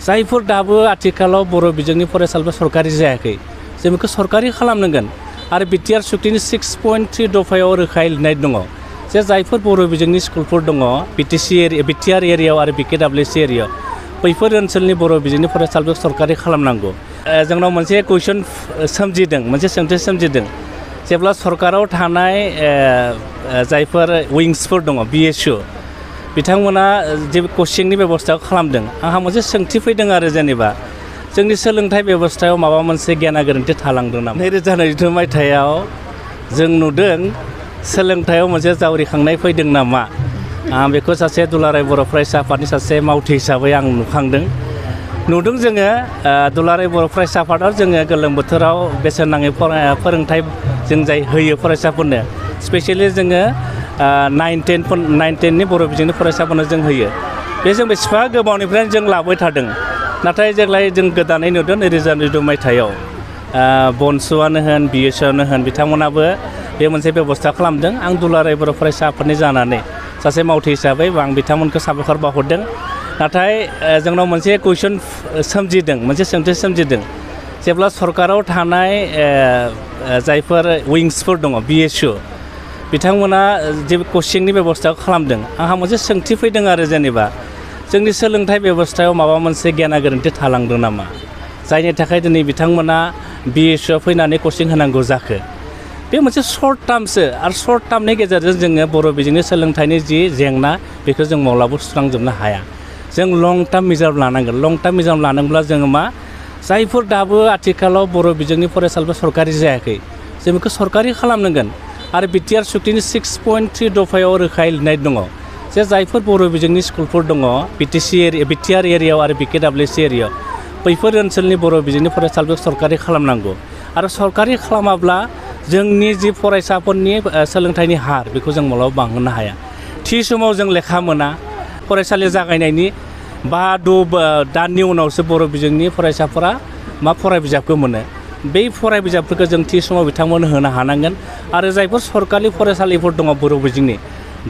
जायफोर दाबो आथिखालाव बर' बिजोंनि फरायसालिफोरा सरकारि जायाखै जों बेखौ सरकारि खालामनांगोन आरो बिटिआर सुक्तिनि 6.3 दफायाव रोखायै लिरनाय दङ जे जायफोर बर' बिजोंनि स्कुलफोर दङ बिटिआर एरियायाव आरो बिकेडब्लिउसि एरियायाव बैफोर ओनसोलनि बर' बिजोंनि फरायसालिफोरखौ सरकारि खालामनांगौ। जोंनाव मोनसे कुइसन सोमजिदों, मोनसे सोंथि सोमजिदों जेब्ला सरकाराव थानाय जायफोर उइंसफोर दङ बिएसइउ बिथांमोना जे कचिंनि बेबस्थाखौ खालामदों आंहा मोनसे सोंथि फैदों आरो जेनेबा जोंनि सोलोंथाइ बेबस्थायाव माबा मोनसे गेना गोरोन्थि थालांदों नामा। 2022 मायथाइयाव जों नुदों सोलोंथायाव मोनसे जावरिखांनाय फैदों नामा। आं बेखौ सासे दुलाराय बर' फरायसा आफादनि सासे मावथि हिसाबै आं नुदों जोङो दुलाराय बर' फरायसा आफादाव जोङो गोलोम बोथोराव बेसेन नाङै फोरोंथाइ जों जाय होयो फरायसाफोरनो स्पेसियेलि जोङो 9-10नि बर' बिजोंनि फरायसाफोरनो जों होयो। बे जों बेसेबां गोबावनिफ्रायनो जों लाबाय थादों नाथाय जेब्लाय जों गोदानै नुदों 2022 मायथाइयाव बनसुआनो होन बिएसआनो होन बिथांमोनाबो बे मोनसे बेबस्था खालामदों। आं दुलाराय बर' फरायसा आफादनि जानानै सासे मावथि हिसाबै आं बिथांमोनखौ साबायखर बावहरदों। नाथाय जोंनाव मोनसे कुइसन सोमजिदों, मोनसे सोंथि सोमजिदों जेब्ला सरकाराव थानाय जायफोर उइंसफोर दङ बिएसइउ बिथांमोना जे कचिंनि बेबस्थाखौ खालामदों आंहा मोनसे सोंथि फैदों आरो जेनेबा जोंनि सोलोंथाइ बेबस्थायाव माबा मोनसे गेना गोरोन्थि थालांदों नामा जायनि थाखाय दिनै बिथांमोना बिएसइउआव फैनानै कचिं होनांगौ जाखो। बे मोनसे सर्ट टार्मसो आरो सर्ट टार्मनि गेजेरजों जोङो बर' बिजोंनि सोलोंथाइनि जि जेंना बेखौ जों माब्लाबाबो सुस्रांजोबनो हाया। जों लं टार्म मेजार लानांगोन। लं टार्म मेजार लानांब्ला जोङो मा जायफोर दाबो आथिखालाव बर' बिजोंनि फरायसालिफोरा सरकारि जायाखै जों बेखौ सरकारि खालामनांगोन आरो बिटिआर सुक्तिनि 6.3 दफायाव रोखायै लिरनाय दङ जे जायफोर बर' बिजोंनि स्कुलफोर दङ बिटिआर एरियायाव आरो बिकेडब्लिउसि एरियायाव बैफोर ओनसोलनि बर' बिजोंनि फरायसालिफोरखौ सरकारि खालामनांगौ आरो सरकारि खालामाब्ला जोंनि जि फरायसाफोरनि सोलोंथाइनि हार बेखौ जों माब्लाबाबो बांहोनो हाया। थि समाव जों लेखा मोना। फरायसालि जागायनायनि 5-6 दाननि उनावसो बर' बिजोंनि फरायसाफोरा फराय बिजाबखौ मोनो। बै फराय बिजाबफोरखौ जों थि समाव बिथांमोननो होनो हानांगोन आरो जायफोर सरकारि फरायसालिफोर दङ बर' बिजोंनि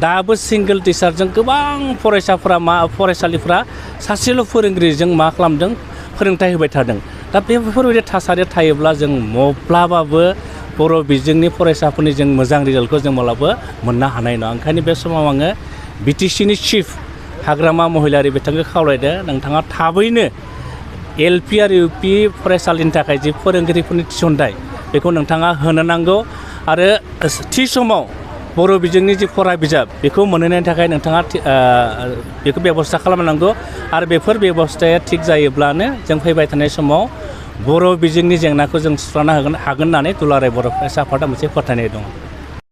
दाबो सिंगोल टिचारजों गोबां फरायसालिफ्रा सासेल' फोरोंगिरिजों मा खालामदों फोरोंथाइ होबाय थादों। दा बेफोरबायदि थासारिया थायोब्ला जों माब्लाबाबो बर' बिजोंनि फरायसाफोरनि जों मोजां रिजाल्टखौ जों माब्लाबा मोननो हानाय नङा। ओंखायनो बे समाव आङो बिटिसिनि चिफ हाग्रामा महिलारि बिथांखौ खावलायदों नोंथाङा थाबैनो एलपि आरो इउपि फरायसालिनि थाखाय जि फोरोंगिरिफोरनि थिसनथाइ बेखौ नोंथाङा होनो नांगौ आरो थि समाव बर' बिजोंनि जि फरा बिजाब बेखौ मोनहोनायनि थाखाय नोंथाङा बेखौ बेबस्था खालामनांगौ आरो बेफोर बेबस्थाया थिग जायोब्लानो जों फैबाय थानाय समाव बर' बिजोंनि जेंनाखौ जों सुस्रांनो हागोन होननानै दुलाराय बर' फरायसा आफादा मोनसे फोथायनाय दङ।